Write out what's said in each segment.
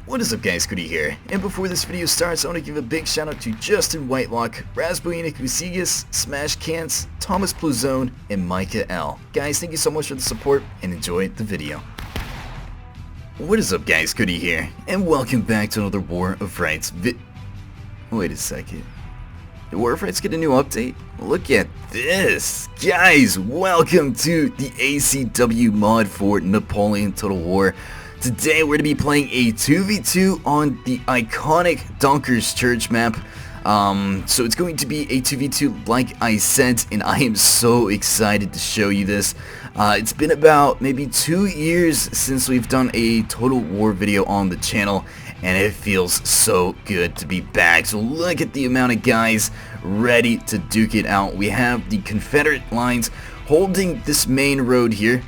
What is up guys, Cody here, and before this video starts I want to give a big shout out to Justin Whitelock, Rasboinik Usigas, Smash Cans, Thomas Pluzone, and Micah L. Guys, thank you so much for the support and enjoy the video. What is up guys, Cody here, and welcome back to another War of Rights Wait a second. Did War of Rights get a new update? Look at this! Guys, welcome to the ACW mod for Napoleon Total War. Today we're going to be playing a 2v2 on the iconic Dunkers Church map. So it's going to be a 2v2 like I said, and I am so excited to show you this. It's been about maybe 2 years since we've done a Total War video on the channel, and it feels so good to be back. So look at the amount of guys ready to duke it out. We have the Confederate lines holding this main road here.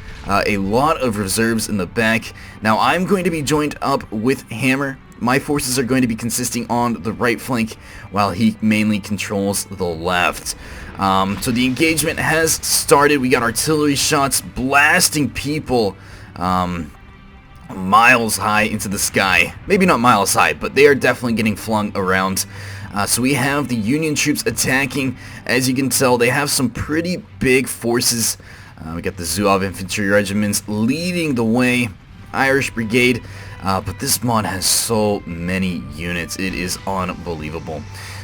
A lot of reserves in the back. Now I'm going to be joined up with Hammer. My forces are going to be consisting on the right flank while he mainly controls the left. So the engagement has started. We got artillery shots blasting people miles high into the sky. Maybe not miles high, but they are definitely getting flung around. So we have the Union troops attacking. As you can tell, they have some pretty big forces. We got the Zouave infantry regiments leading the way, Irish brigade, but this mod has so many units, it is unbelievable.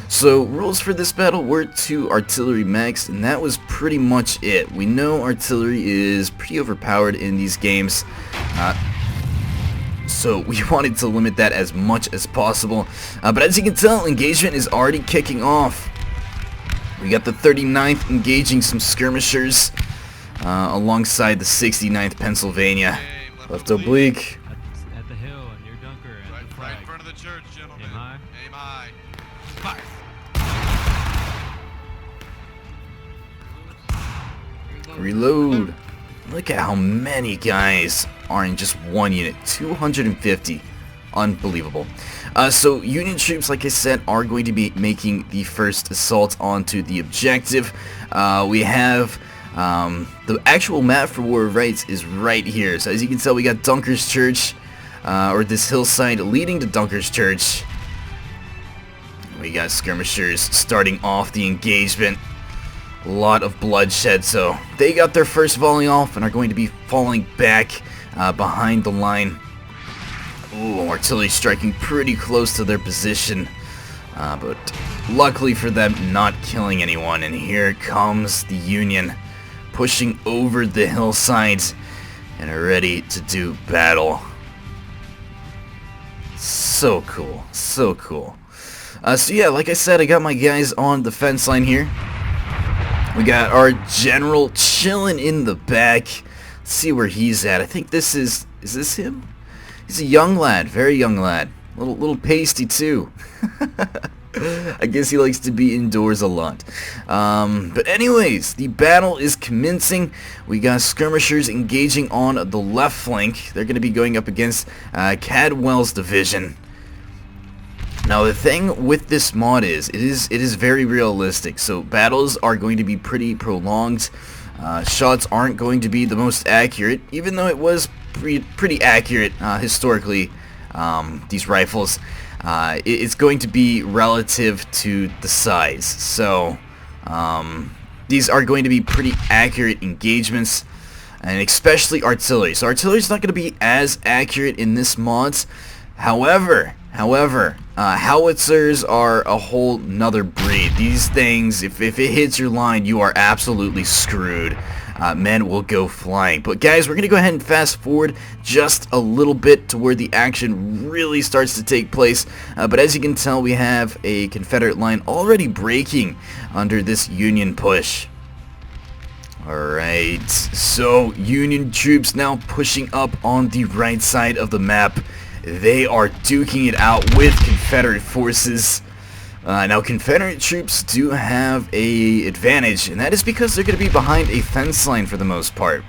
So rules for this battle were 2 artillery max, and that was pretty much it. We know artillery is pretty overpowered in these games, so we wanted to limit that as much as possible. But as you can tell, engagement is already kicking off. We got the 39th engaging some skirmishers alongside the 69th Pennsylvania. Left oblique. At the hill and near Dunker and the flag. Right in front of the church, gentlemen. Aim high. Aim high. Fire. Reload. Look at how many guys are in just one unit. 250. Unbelievable. So Union troops, like I said, are going to be making the first assault onto the objective. We have the actual map for War of Rights is right here. So as you can tell, we got Dunkers Church, or this hillside leading to Dunkers Church. We got skirmishers starting off the engagement. A lot of bloodshed, so they got their first volley off and are going to be falling back behind the line. Ooh, artillery striking pretty close to their position, but luckily for them, not killing anyone. And here comes the Union pushing over the hillsides and are ready to do battle. So cool, so cool. So yeah, like I said, I got my guys on the fence line here. We got our general chilling in the back. Let's see where he's at. I think this is this him? He's a young lad, very young lad. Little pasty too. I guess he likes to be indoors a lot. But anyways, the battle is commencing. We got skirmishers engaging on the left flank. They're going to be going up against Cadwell's division. Now the thing with this mod is, it is very realistic. So battles are going to be pretty prolonged. Shots aren't going to be the most accurate, even though it was pretty accurate historically. These rifles. It's going to be relative to the size, so these are going to be pretty accurate engagements, and especially artillery. So artillery is not going to be as accurate in this mod. However, howitzers are a whole nother breed. These things, if it hits your line, you are absolutely screwed. Men will go flying. But guys, we're going to go ahead and fast forward just a little bit to where the action really starts to take place. But as you can tell, we have a Confederate line already breaking under this Union push. Alright, so Union troops now pushing up on the right side of the map. They are duking it out with Confederate forces. Now Confederate troops do have a advantage, and that is because they're going to be behind a fence line for the most part.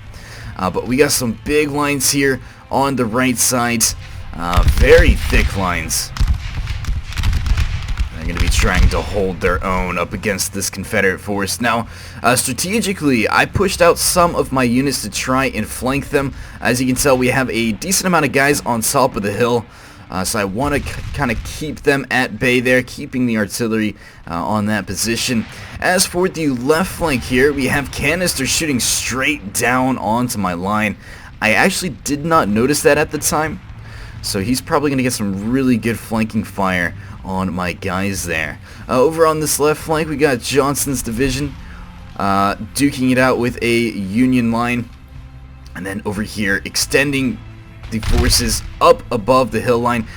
But we got some big lines here on the right side, very thick lines. They're going to be trying to hold their own up against this Confederate force. Now, strategically, I pushed out some of my units to try and flank them. As you can tell, we have a decent amount of guys on top of the hill. So I want to kind of keep them at bay there, keeping the artillery on that position. As for the left flank here, we have canisters shooting straight down onto my line. I actually did not notice that at the time, so he's probably going to get some really good flanking fire on my guys there. Over on this left flank, we got Johnson's division duking it out with a Union line, and then over here extending the forces up above the hill line,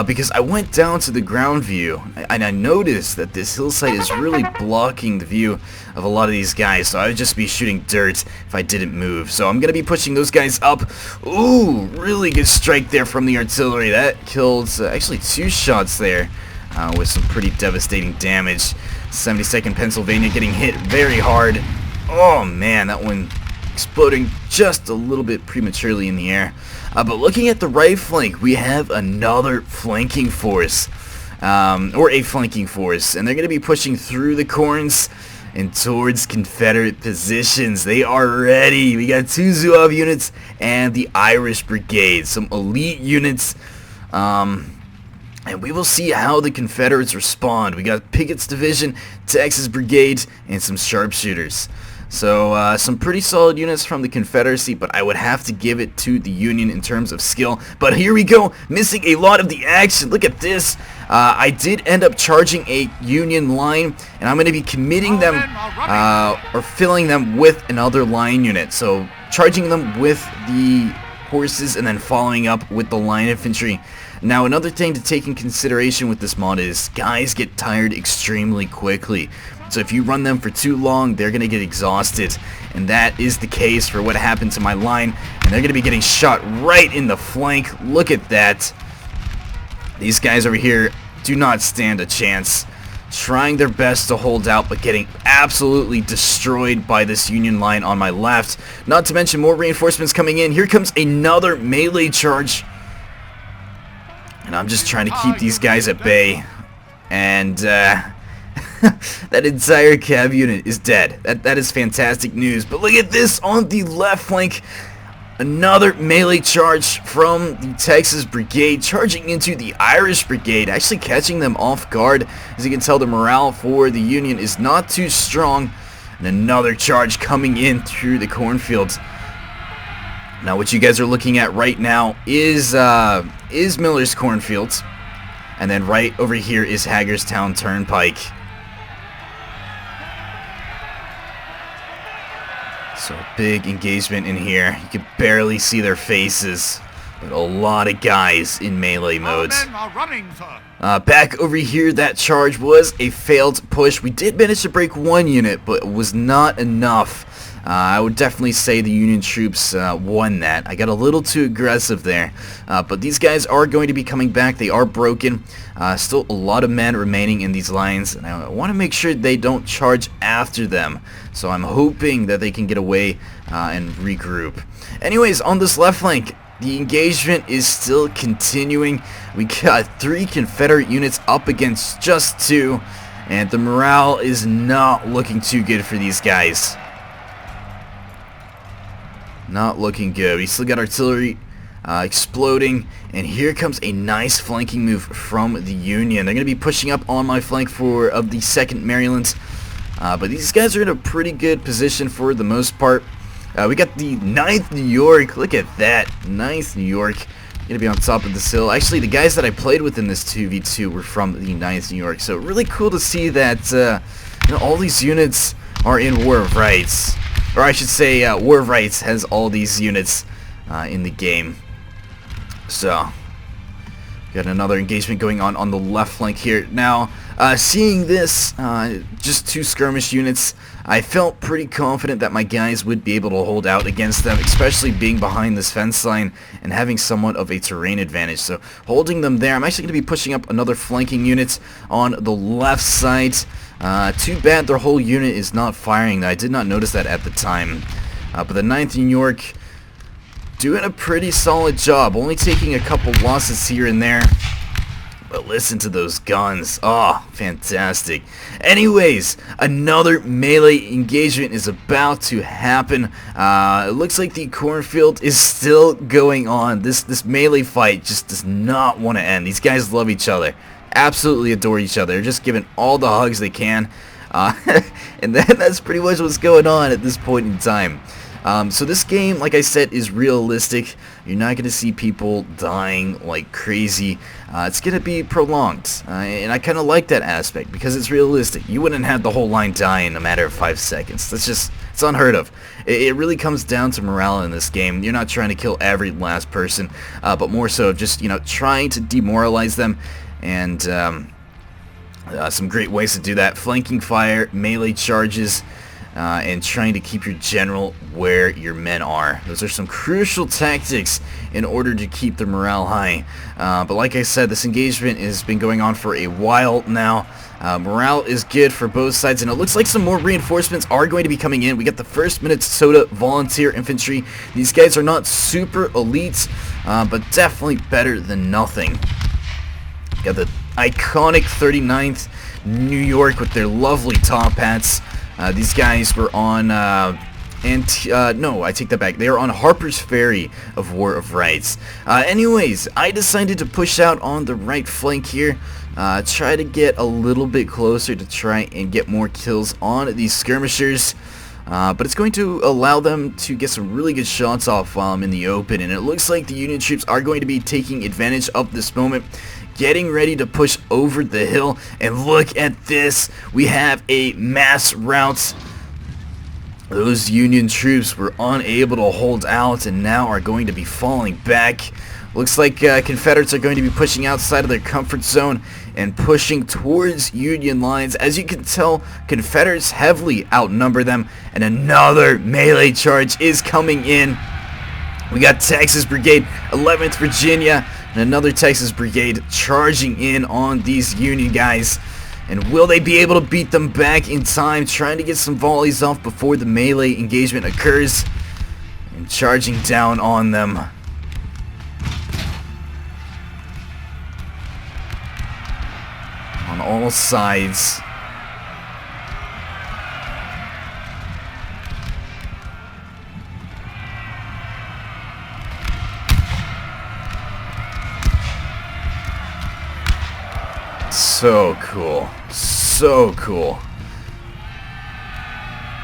because I went down to the ground view and I noticed that this hillside is really blocking the view of a lot of these guys, so I would just be shooting dirt if I didn't move. So I'm gonna be pushing those guys up. Ooh, really good strike there from the artillery. That killed actually 2 shots there with some pretty devastating damage. 72nd Pennsylvania getting hit very hard. Oh man, that one exploding just a little bit prematurely in the air. But looking at the right flank, we have another flanking force, or a flanking force, and they're going to be pushing through the corns and towards Confederate positions. They are ready. We got 2 Zouave units and the Irish Brigade, some elite units, and we will see how the Confederates respond. We got Pickett's division, Texas Brigade, and some sharpshooters. So some pretty solid units from the Confederacy, but I would have to give it to the Union in terms of skill. But here we go, missing a lot of the action. Look at this. I did end up charging a Union line, and I'm going to be committing them or filling them with another line unit. So charging them with the horses and then following up with the line infantry. Now another thing to take in consideration with this mod is guys get tired extremely quickly. So if you run them for too long, they're going to get exhausted. And that is the case for what happened to my line. And they're going to be getting shot right in the flank. Look at that. These guys over here do not stand a chance. Trying their best to hold out, but getting absolutely destroyed by this Union line on my left. Not to mention more reinforcements coming in. Here comes another melee charge. And I'm just trying to keep these guys at bay. And that entire cab unit is dead. That is fantastic news. But look at this on the left flank. Another melee charge from the Texas Brigade, charging into the Irish Brigade, actually catching them off guard. As you can tell, the morale for the Union is not too strong. And another charge coming in through the cornfields. Now what you guys are looking at right now is Miller's Cornfields. And then right over here is Hagerstown Turnpike. So big engagement in here. You can barely see their faces, but a lot of guys in melee modes. Back over here, that charge was a failed push. We did manage to break 1 unit, but it was not enough. I would definitely say the Union troops won that. I got a little too aggressive there, but these guys are going to be coming back. They are broken. Still a lot of men remaining in these lines, and I want to make sure they don't charge after them. So I'm hoping that they can get away and regroup. Anyways, on this left flank, the engagement is still continuing. We got 3 Confederate units up against just 2, and the morale is not looking too good for these guys. Not looking good. We still got artillery exploding, and here comes a nice flanking move from the Union. They're going to be pushing up on my flank of the 2nd Maryland, but these guys are in a pretty good position for the most part. We got the 9th New York. Look at that. 9th New York. Going to be on top of this hill. Actually, the guys that I played with in this 2v2 were from the 9th New York, so really cool to see that all these units are in War of Rights. Or I should say, War of Rights has all these units in the game. So, got another engagement going on the left flank here. Now, seeing this, just 2 skirmish units, I felt pretty confident that my guys would be able to hold out against them, especially being behind this fence line and having somewhat of a terrain advantage. So, holding them there. I'm actually going to be pushing up another flanking unit on the left side. Too bad their whole unit is not firing. I did not notice that at the time. But the 9th New York doing a pretty solid job. Only taking a couple losses here and there. But listen to those guns. Oh, fantastic. Anyways, another melee engagement is about to happen. It looks like the Cornfield is still going on. This melee fight just does not want to end. These guys love each other. Absolutely adore each other. They're just giving all the hugs they can. And that's pretty much what's going on at this point in time. So this game, like I said, is realistic. You're not going to see people dying like crazy. It's going to be prolonged. And I kind of like that aspect because it's realistic. You wouldn't have the whole line die in a matter of 5 seconds. It's unheard of. It really comes down to morale in this game. You're not trying to kill every last person, but more so just, trying to demoralize them. And some great ways to do that: flanking fire, melee charges, and trying to keep your general where your men are. Those are some crucial tactics in order to keep the morale high. But like I said, this engagement has been going on for a while now. Morale is good for both sides, and it looks like some more reinforcements are going to be coming in. We got the 1st Minnesota Volunteer Infantry. These guys are not super elite, but definitely better than nothing. Got the iconic 39th New York with their lovely top hats. These guys were on, no, I take that back. They are on Harper's Ferry of War of Rights. Anyways, I decided to push out on the right flank here. Try to get a little bit closer to try and get more kills on these skirmishers. But it's going to allow them to get some really good shots off in the open. And it looks like the Union troops are going to be taking advantage of this moment, getting ready to push over the hill. And look at this. We have a mass rout. Those Union troops were unable to hold out and now are going to be falling back. Looks like Confederates are going to be pushing outside of their comfort zone and pushing towards Union lines. As you can tell, Confederates heavily outnumber them, and another melee charge is coming in. We got Texas Brigade, 11th Virginia, and another Texas Brigade charging in on these Union guys. And will they be able to beat them back in time? Trying to get some volleys off before the melee engagement occurs. And charging down on them. On all sides. So cool. So cool.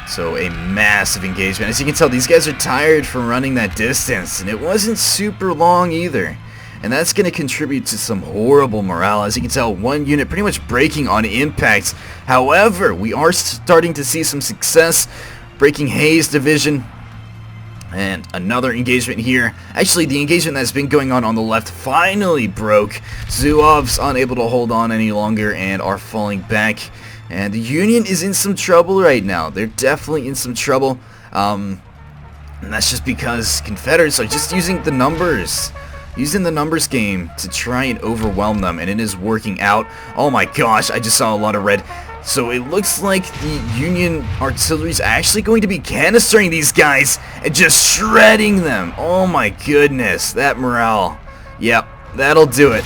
So a massive engagement. As you can tell, these guys are tired from running that distance, and it wasn't super long either. And that's going to contribute to some horrible morale. As you can tell, one unit pretty much breaking on impact. However, we are starting to see some success breaking Hayes' division. And another engagement here. Actually, the engagement that's been going on the left finally broke. Zuov's unable to hold on any longer and are falling back. And the Union is in some trouble right now. They're definitely in some trouble. And that's just because Confederates are just using the numbers. Using the numbers game to try and overwhelm them. And it is working out. Oh my gosh, I just saw a lot of red. So it looks like the Union artillery is actually going to be canistering these guys and just shredding them. Oh my goodness, that morale. Yep, that'll do it.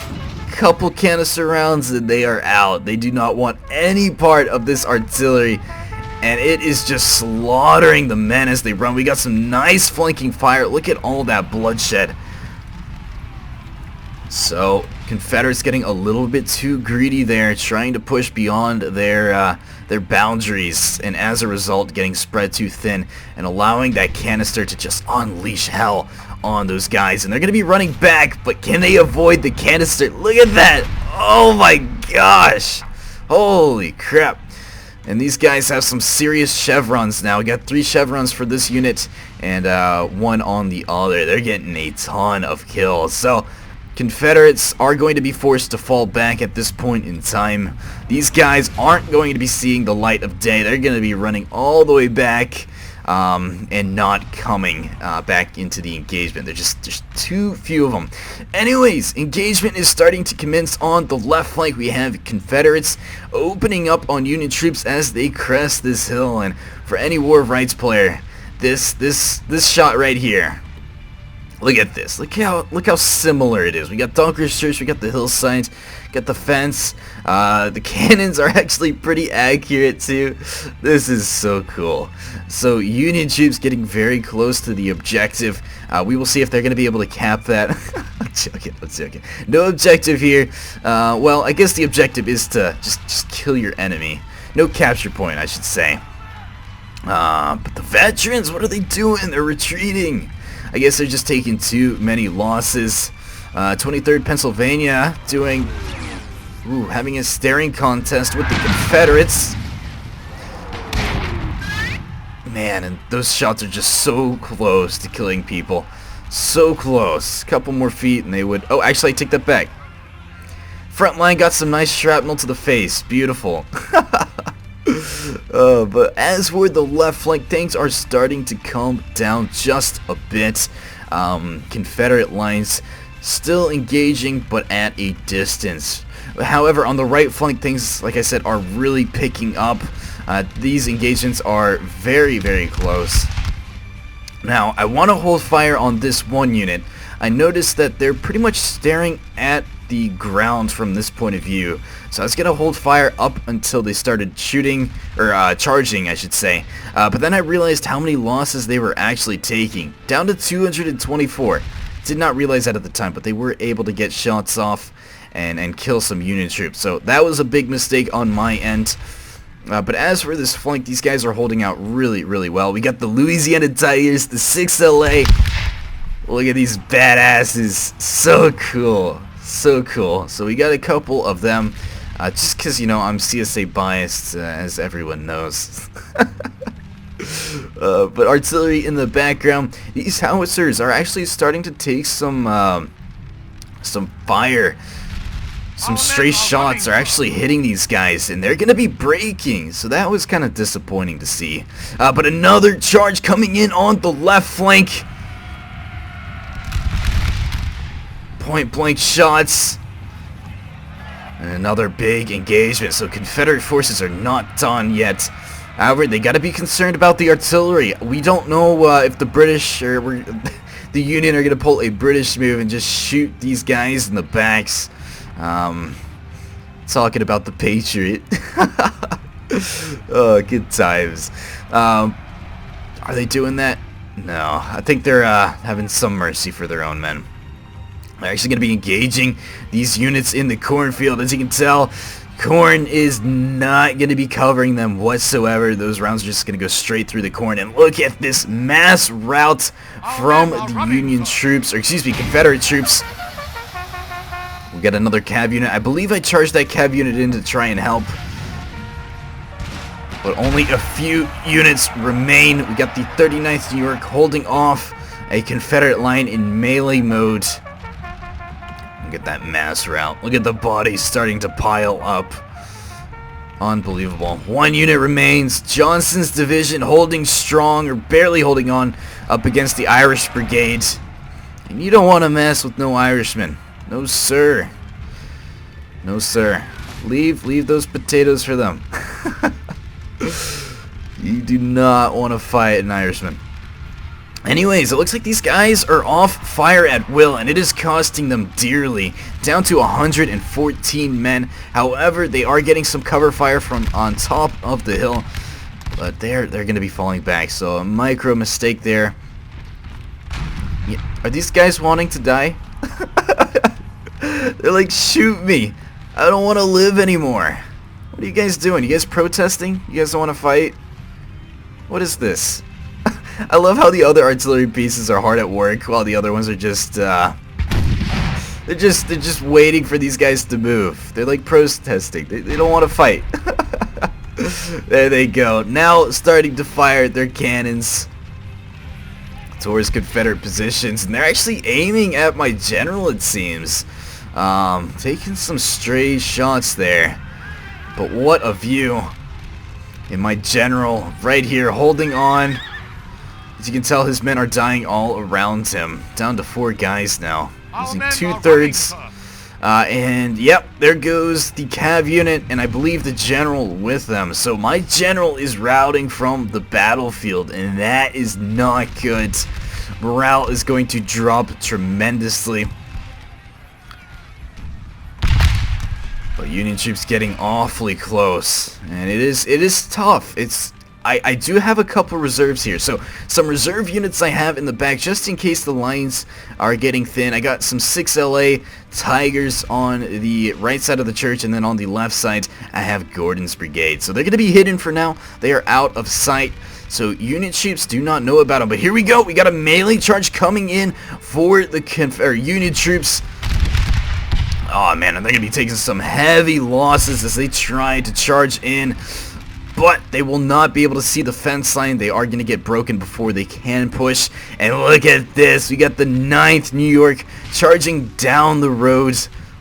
Couple canister rounds and they are out. They do not want any part of this artillery. And it is just slaughtering the men as they run. We got some nice flanking fire. Look at all that bloodshed. So Confederates getting a little bit too greedy there, trying to push beyond their boundaries, and as a result getting spread too thin and allowing that canister to just unleash hell on those guys. And they're going to be running back, but can they avoid the canister? Look at that! Oh my gosh! Holy crap! And these guys have some serious chevrons now. We got 3 chevrons for this unit and 1 on the other. They're getting a ton of kills. So Confederates are going to be forced to fall back at this point in time. These guys aren't going to be seeing the light of day. They're going to be running all the way back and not coming back into the engagement. There's too few of them. Anyways, engagement is starting to commence on the left flank. We have Confederates opening up on Union troops as they crest this hill. And for any War of Rights player, this shot right here. Look at this. Look how similar it is. We got Dunker's Church, we got the hillsides, got the fence. The cannons are actually pretty accurate too. This is so cool. So Union troops getting very close to the objective. We will see if they're going to be able to cap that. I'm joking. No objective here. Well, I guess the objective is to just kill your enemy. No capture point, I should say. But the veterans, what are they doing? They're retreating. I guess they're just taking too many losses. 23rd Pennsylvania having a staring contest with the Confederates. Man, and those shots are just so close to killing people. So close. Couple more feet and they would... Oh, actually, I take that back. Front line got some nice shrapnel to the face. Beautiful. But as for the left flank, things are starting to calm down just a bit. Confederate lines still engaging, but at a distance. However, on the right flank, things, like I said, are really picking up. These engagements are very, very close. Now, I want to hold fire on this one unit. I noticed that they're pretty much staring at the ground from this point of view. So I was going to hold fire up until they started shooting, or charging, I should say. But then I realized how many losses they were actually taking. Down to 224. Did not realize that at the time, but they were able to get shots off and kill some Union troops. So that was a big mistake on my end. But as for this flank, these guys are holding out really, really well. We got the Louisiana Tigers, the 6LA. Look at these badasses. So cool. So cool. So we got a couple of them. Just because, you know, I'm CSA biased, as everyone knows. But artillery in the background. These howitzers are actually starting to take some fire. Some stray shots are actually hitting these guys, and they're going to be breaking. So that was kind of disappointing to see. But another charge coming in on the left flank. Point blank shots. And another big engagement. So Confederate forces are not done yet. However, they got to be concerned about the artillery. We don't know if the British or the Union are going to pull a British move and just shoot these guys in the backs. Talking about the Patriot. Oh, good times. Are they doing that? No. I think they're having some mercy for their own men. They're actually going to be engaging these units in the cornfield. As you can tell, corn is not going to be covering them whatsoever. Those rounds are just going to go straight through the corn. And look at this mass rout from the Union troops, or excuse me, Confederate troops. We got another cav unit. I believe I charged that cav unit in to try and help. But only a few units remain. We got the 39th New York holding off a Confederate line in melee mode. Look at that mass rout. Look at the bodies starting to pile up. Unbelievable. One unit remains. Johnson's division holding strong, or barely holding on, up against the Irish Brigade. And you don't want to mess with no Irishmen. No sir. No sir. Leave those potatoes for them. You do not want to fight an Irishman. Anyways, it looks like these guys are off fire at will, and it is costing them dearly. Down to 114 men. However, they are getting some cover fire from on top of the hill, but they're going to be falling back. So a micro mistake there. Yeah. Are these guys wanting to die? They're like, shoot me. I don't want to live anymore. What are you guys doing? You guys protesting? You guys don't want to fight? What is this? I love how the other artillery pieces are hard at work while the other ones are just they're just waiting for these guys to move. They're like protesting. They don't want to fight. There they go. Now starting to fire their cannons towards Confederate positions, and they're actually aiming at my general, it seems. Taking some stray shots there. But what a view. And my general right here holding on. As you can tell, his men are dying all around him. Down to 4 guys now. Losing 2/3. And yep, there goes the cav unit, and I believe the general with them. So my general is routing from the battlefield, and that is not good. morale is going to drop tremendously. But Union troops getting awfully close, and it is tough. I do have a couple reserves here, so some reserve units I have in the back just in case the lines are getting thin. I got some 6LA Tigers on the right side of the church, and then on the left side I have Gordon's brigade. So they're going to be hidden for now. They are out of sight, so Union troops do not know about them. But here we go. We got a melee charge coming in for the Union troops. Oh man, and they're going to be taking some heavy losses as they try to charge in. But they will not be able to see the fence line. They are going to get broken before they can push. And look at this. We got the 9th New York charging down the road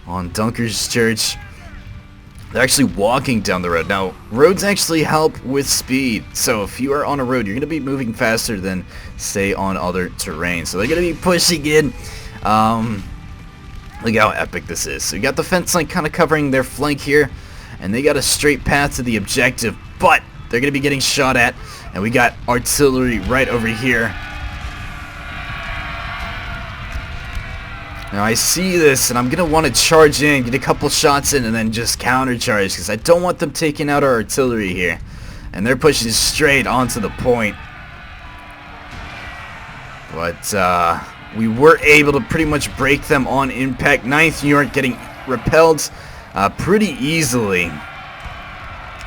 on Dunker's Church. They're actually walking down the road. Now, roads actually help with speed. So if you are on a road, you're going to be moving faster than, say, on other terrain. So they're going to be pushing in. Look how epic this is. So you got the fence line kind of covering their flank here, and they got a straight path to the objective, but they're going to be getting shot at, and we got artillery right over here. Now I see this, and I'm going to want to charge in, get a couple shots in, and then just counter charge, because I don't want them taking out our artillery here. And they're pushing straight onto the point. But, we were able to pretty much break them on impact. 9th New York getting repelled pretty easily.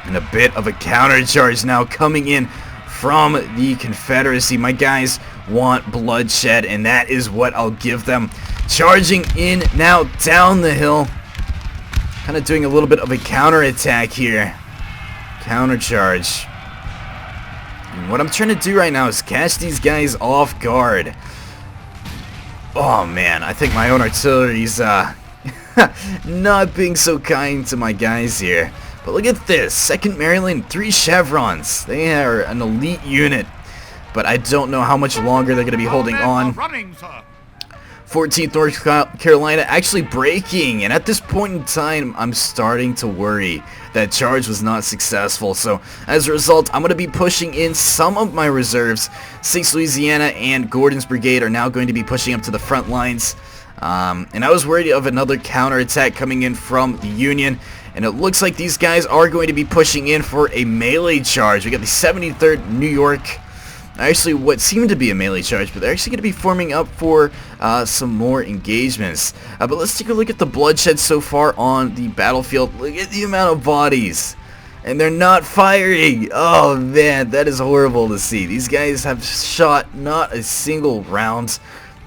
And a bit of a counter charge now coming in from the Confederacy. My guys want bloodshed, and that is what I'll give them. Charging in now down the hill. Kind of doing a little bit of a counterattack here. Counter charge. And what I'm trying to do right now is catch these guys off guard. Oh man, I think my own artillery's not being so kind to my guys here. But look at this, 2nd Maryland, 3 chevrons. They are an elite unit, but I don't know how much longer they're going to be holding on. 14th North Carolina actually breaking, and at this point in time I'm starting to worry that charge was not successful. So as a result, I'm going to be pushing in some of my reserves. 6th Louisiana and Gordon's brigade are now going to be pushing up to the front lines, and I was worried of another counterattack coming in from the Union, and it looks like these guys are going to be pushing in for a melee charge. We got the 73rd New York, actually what seemed to be a melee charge, but they're actually going to be forming up for some more engagements. But let's take a look at the bloodshed so far on the battlefield. Look at the amount of bodies, and they're not firing. Oh man, that is horrible to see. These guys have shot not a single round.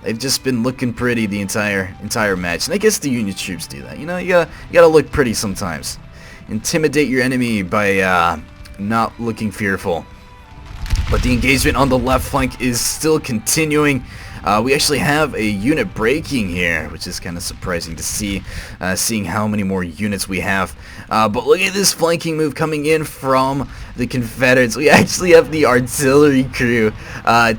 They've just been looking pretty the entire match, and I guess the Union troops do that. You know, you gotta look pretty sometimes. Intimidate your enemy by not looking fearful. But the engagement on the left flank is still continuing. We actually have a unit breaking here, which is kind of surprising to see, seeing how many more units we have. But look at this flanking move coming in from the Confederates. We actually have the artillery crew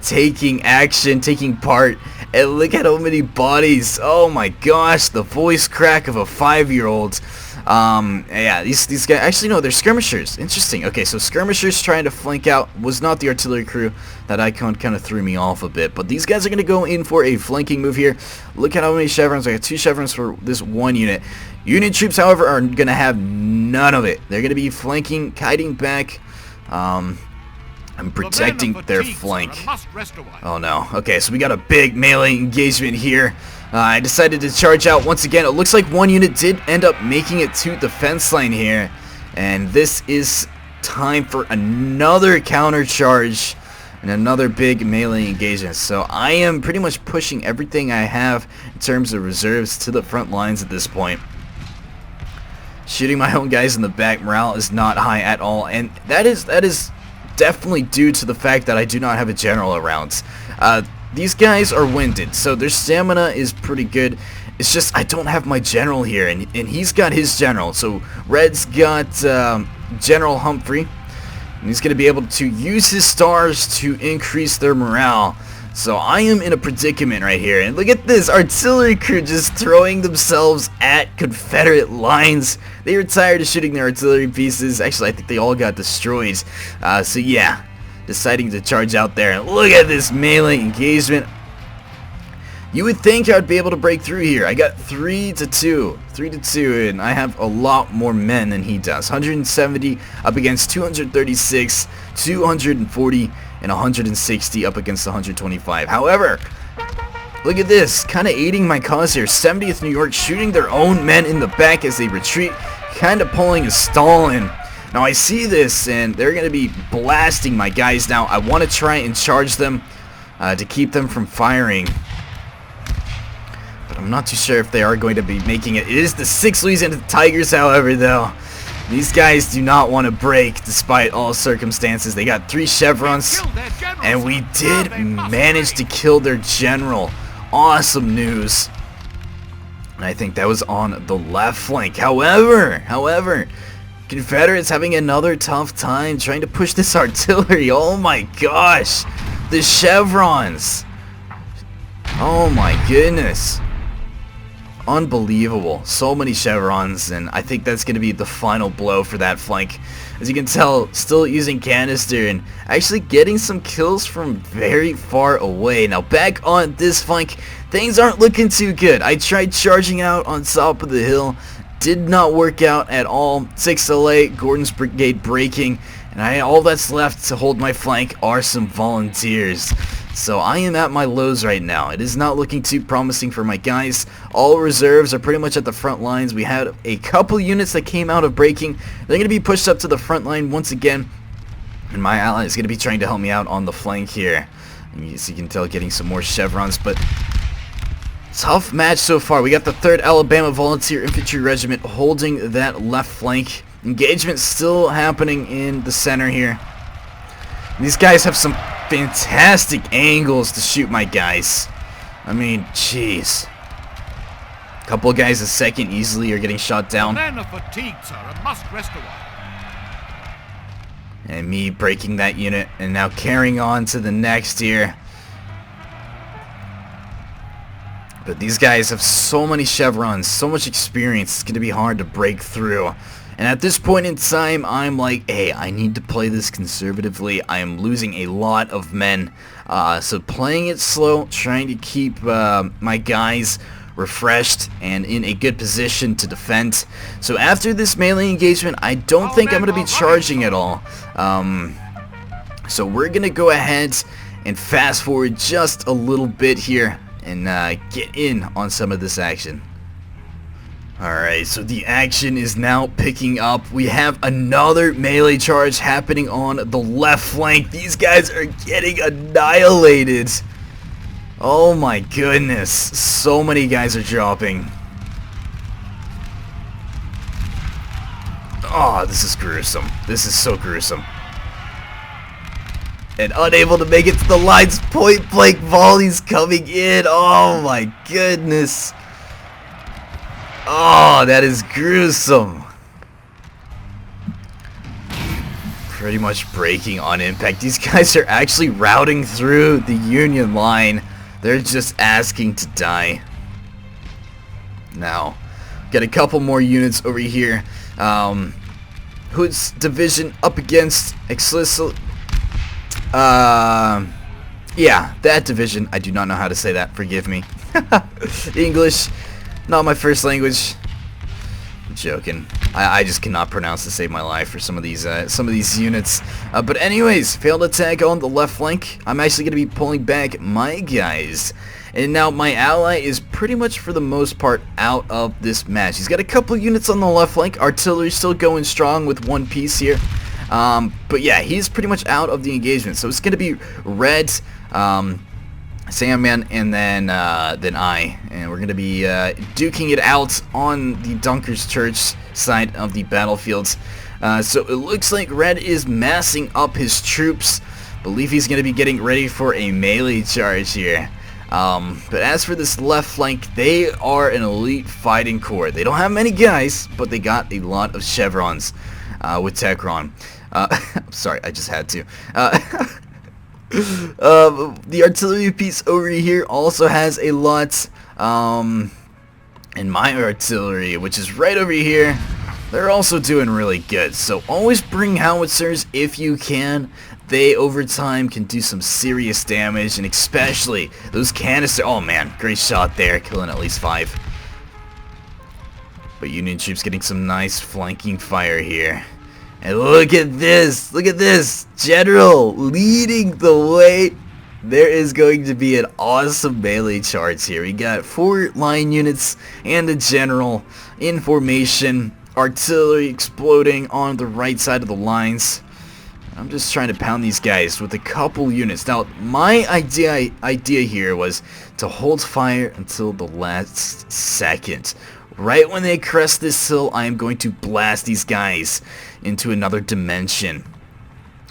taking action, taking part. And look at how many bodies. Oh my gosh, the voice crack of a 5-year-old. Yeah, these guys, actually no, they're skirmishers. Interesting. Okay, so skirmishers trying to flank out was not the artillery crew. That icon kind of threw me off a bit, but these guys are going to go in for a flanking move here. Look at how many chevrons. I got 2 chevrons for this one unit. Union troops, however, are going to have none of it. They're going to be flanking, kiting back. I'm protecting their flank. Oh no. Okay, so we got a big melee engagement here. I decided to charge out once again. It looks like one unit did end up making it to the fence line here. And this is time for another counter charge and another big melee engagement. So I am pretty much pushing everything I have in terms of reserves to the front lines at this point. Shooting my own guys in the back, morale is not high at all, and that is definitely due to the fact that I do not have a general around. These guys are winded, so their stamina is pretty good. It's just I don't have my general here, and he's got his general. So Red's got General Humphrey, and he's going to be able to use his stars to increase their morale. So I am in a predicament right here, and look at this artillery crew just throwing themselves at Confederate lines. They were tired of shooting their artillery pieces. Actually, I think they all got destroyed. So yeah, deciding to charge out there. Look at this melee engagement. You would think I would be able to break through here. I got 3 to 2, and I have a lot more men than he does. 170 up against 236, 240, and 160 up against 125. However, look at this, kind of aiding my cause here. 70th New York shooting their own men in the back as they retreat, kind of pulling a stall in. Now I see this, and they're going to be blasting my guys now. I want to try and charge them to keep them from firing. But I'm not too sure if they are going to be making it. It is the 6th Louisiana Tigers, however, though. These guys do not want to break despite all circumstances. They got 3 chevrons, and we did manage to kill their general. Awesome news. And I think that was on the left flank. However, Confederates having another tough time trying to push this artillery. Oh my gosh. The chevrons. Oh my goodness. Unbelievable. So many chevrons, and I think that's going to be the final blow for that flank. As you can tell, still using canister and actually getting some kills from very far away. Now back on this flank, things aren't looking too good. I tried charging out on top of the hill. Did not work out at all. 6LA, Gordon's brigade breaking, and all that's left to hold my flank are some volunteers. So I am at my lows right now. It is not looking too promising for my guys. All reserves are pretty much at the front lines. We had a couple units that came out of breaking. They're going to be pushed up to the front line once again. And my ally is going to be trying to help me out on the flank here. And as you can tell, getting some more chevrons. But tough match so far. We got the 3rd Alabama Volunteer Infantry Regiment holding that left flank. Engagement still happening in the center here. These guys have some fantastic angles to shoot my guys. I mean, jeez. A couple of guys a second easily are getting shot down. Men are fatigued, sir, and must rest a while. And me breaking that unit and now carrying on to the next here. But these guys have so many chevrons, so much experience, it's going to be hard to break through. And at this point in time, I'm like, hey, I need to play this conservatively. I am losing a lot of men. So playing it slow, trying to keep my guys refreshed and in a good position to defend. So after this melee engagement, I don't think I'm going to be charging at all. So we're going to go ahead and fast forward just a little bit here and get in on some of this action. Alright, so the action is now picking up. We have another melee charge happening on the left flank. These guys are getting annihilated. Oh my goodness. So many guys are dropping. Oh, this is gruesome. This is so gruesome. And unable to make it to the lines. Point blank volleys coming in. Oh my goodness. Oh, that is gruesome. Pretty much breaking on impact. These guys are actually routing through the Union line. They're just asking to die. Now, got a couple more units over here. Hood's division up against explicit. Yeah, that division. I do not know how to say that. Forgive me. English. Not my first language. I'm joking. I just cannot pronounce to save my life for some of these units. But anyways, failed attack on the left flank. I'm actually going to be pulling back my guys. And now my ally is pretty much for the most part out of this match. He's got a couple units on the left flank. Artillery still going strong with one piece here. But yeah, he's pretty much out of the engagement. So it's going to be red, Sandman, and then I, and we're gonna be duking it out on the Dunkers Church side of the battlefields. So it looks like Red is massing up his troops. Believe he's gonna be getting ready for a melee charge here. But as for this left flank, they are an elite fighting corps. They don't have many guys, but they got a lot of chevrons with Techron. I'm sorry, I just had to. The artillery piece over here also has a lot, and my artillery, which is right over here, they're also doing really good. So always bring howitzers if you can. They over time can do some serious damage, and especially those canister. Oh man, great shot there, killing at least 5. But Union troops getting some nice flanking fire here. And look at this, General leading the way. There is going to be an awesome melee charge here. We got 4 line units and a general in formation. Artillery exploding on the right side of the lines. I'm just trying to pound these guys with a couple units. Now, my idea here was to hold fire until the last second. Right when they crest this hill, I am going to blast these guys into another dimension.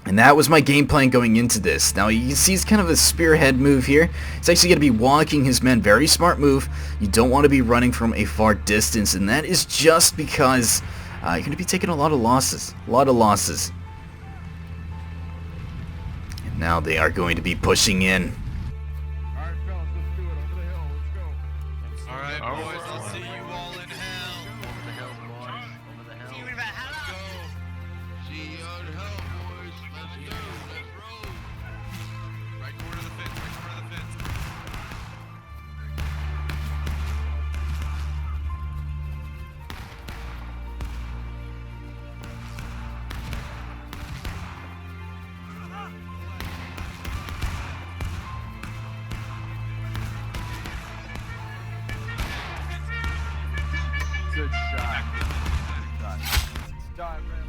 And that was my game plan going into this. Now, you can see it's kind of a spearhead move here. It's actually going to be walking his men. Very smart move. You don't want to be running from a far distance. And that is just because you're going to be taking a lot of losses. And now they are going to be pushing in. Alright, fellas, let's do it. Over the hill. Let's go. Alright, boys, I'll see you all in hell. Over the hill, boys. Over the hill. Let's go. See you in hell, boys. Let's go. Let's roll. Right corner of the fence, right corner of the fence. Good shot. Good shot. It's time, man.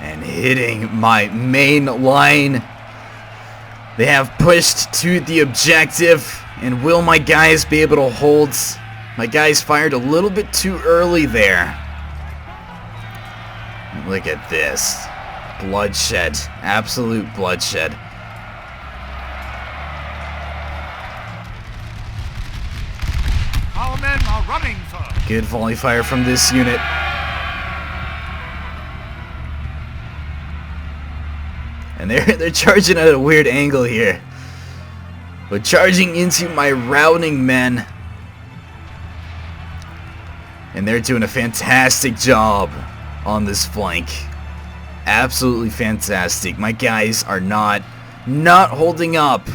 And hitting my main line. They have pushed to the objective. And will my guys be able to hold? My guys fired a little bit too early there. Look at this. Bloodshed. Absolute bloodshed. Our men are running, sir. Good volley fire from this unit. And they're charging at a weird angle here. But charging into my routing men. And they're doing a fantastic job on this flank. Absolutely fantastic. My guys are not holding up.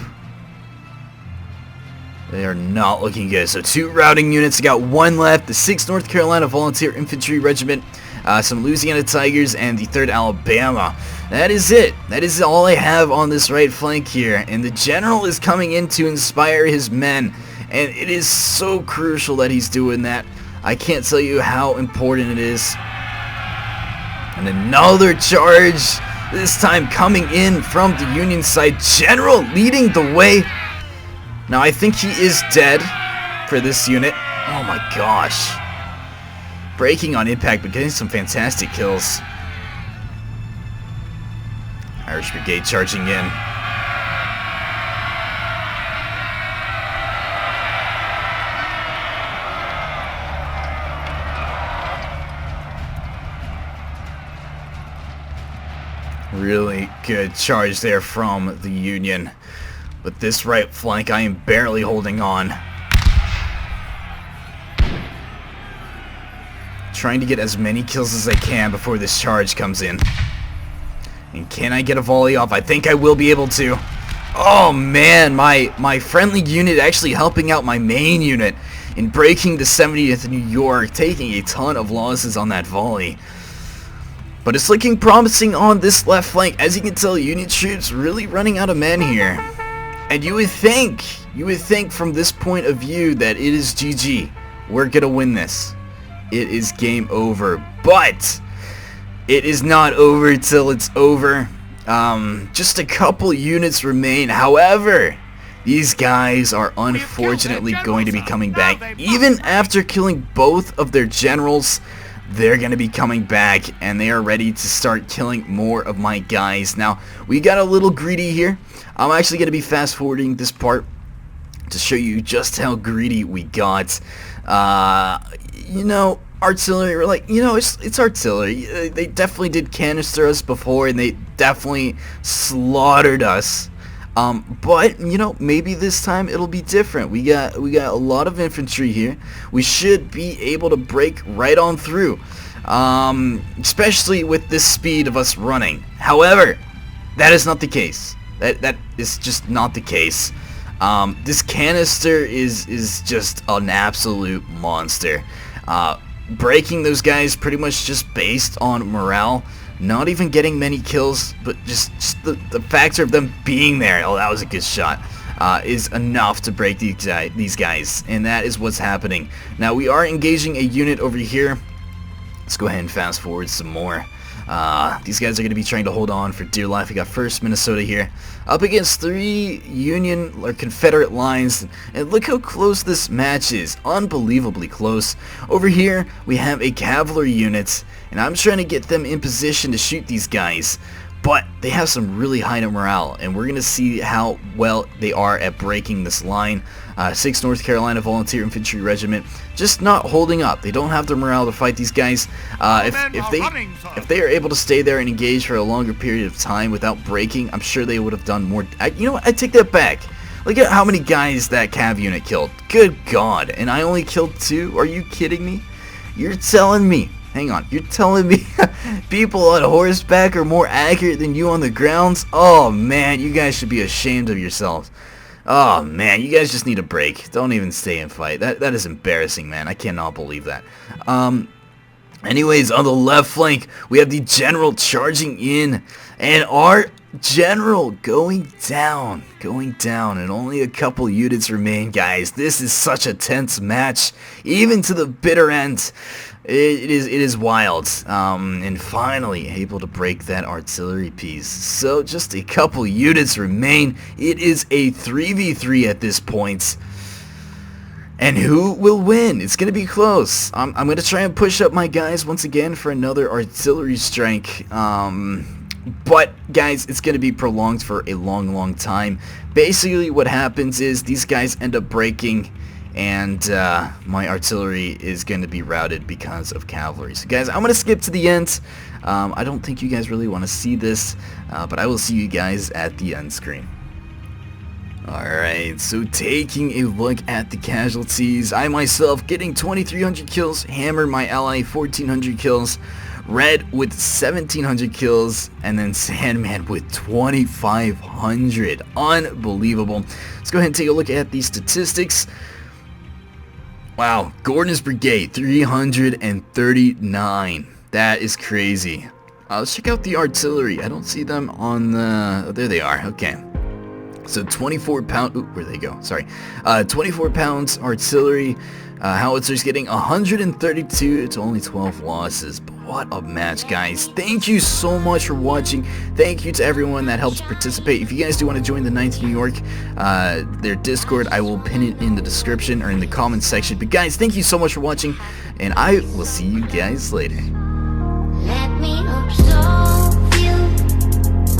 They are not looking good. So 2 routing units. I got 1 left. The 6th North Carolina Volunteer Infantry Regiment, some Louisiana Tigers, and the 3rd Alabama. That is it. That is all I have on this right flank here. And the general is coming in to inspire his men. And it is so crucial that he's doing that. I can't tell you how important it is. And another charge, this time coming in from the Union side. General leading the way. Now I think he is dead for this unit. Oh my gosh. Breaking on impact, but getting some fantastic kills. Irish Brigade charging in. Really good charge there from the Union. But this right flank, I am barely holding on. Trying to get as many kills as I can before this charge comes in. And can I get a volley off? I think I will be able to. Oh man, my friendly unit actually helping out my main unit in breaking the 70th New York, taking a ton of losses on that volley. But it's looking promising on this left flank. As you can tell, Union troops really running out of men here. And you would think from this point of view that it is GG. We're gonna win this. It is game over. But it is not over till it's over. Just a couple units remain. However, these guys are unfortunately going to be coming back. Even after killing both of their generals, they're going to be coming back, and they are ready to start killing more of my guys. Now, we got a little greedy here. I'm actually going to be fast forwarding this part to show you just how greedy we got. You know, artillery, we're like, you know, it's artillery. They definitely did canister us before, and they definitely slaughtered us But you know, maybe this time it'll be different. We got a lot of infantry here. We should be able to break right on through, especially with this speed of us running. However, that is not the case. That is just not the case. This canister is just an absolute monster. Breaking those guys pretty much just based on morale. Not even getting many kills, but just the factor of them being there, oh, that was a good shot, is enough to break these guys, and that is what's happening. Now, we are engaging a unit over here. Let's go ahead and fast forward some more. These guys are going to be trying to hold on for dear life. We got 1st Minnesota here, up against 3 Union or Confederate lines, and look how close this match is. Unbelievably close. Over here, we have a cavalry unit, and I'm trying to get them in position to shoot these guys, but they have some really high morale, and we're going to see how well they are at breaking this line. 6th North Carolina Volunteer Infantry Regiment just not holding up. They don't have the morale to fight these guys. If they are able to stay there and engage for a longer period of time without breaking, I'm sure they would have done more. You know what? I take that back. Look at how many guys that cav unit killed. Good God. And I only killed 2? Are you kidding me? You're telling me. Hang on, you're telling me people on horseback are more accurate than you on the grounds? Oh man, you guys should be ashamed of yourselves. Oh man, you guys just need a break. Don't even stay and fight. That is embarrassing, man. I cannot believe that. Anyways, on the left flank, we have the general charging in, and our general going down, and only a couple units remain, guys. This is such a tense match, even to the bitter end. It is wild, and finally able to break that artillery piece. So just a couple units remain. It is a 3v3 at this point. And who will win? It's going to be close. I'm going to try and push up my guys once again for another artillery strike. But guys, it's going to be prolonged for a long time. Basically what happens is these guys end up breaking, and my artillery is going to be routed because of cavalry. So guys, I'm going to skip to the end. I don't think you guys really want to see this, but I will see you guys at the end screen. Alright, so taking a look at the casualties, I myself getting 2,300 kills, Hammer my ally 1,400 kills, Red with 1,700 kills, and then Sandman with 2,500. Unbelievable. Let's go ahead and take a look at these statistics. Wow, Gordon's Brigade, 339. That is crazy. Let's check out the artillery. I don't see them on the... Oh, there they are. Okay. So 24 pound... Ooh, where'd they go? Sorry. 24 pounds artillery. Howitzers getting 132 to only 12 losses. But what a match, guys. Thank you so much for watching. Thank you to everyone that helps participate. If you guys do want to join the 9th New York, their Discord, I will pin it in the description or in the comments section. But guys, thank you so much for watching, and I will see you guys later. Let me absolve you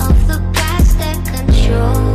of the past that controls.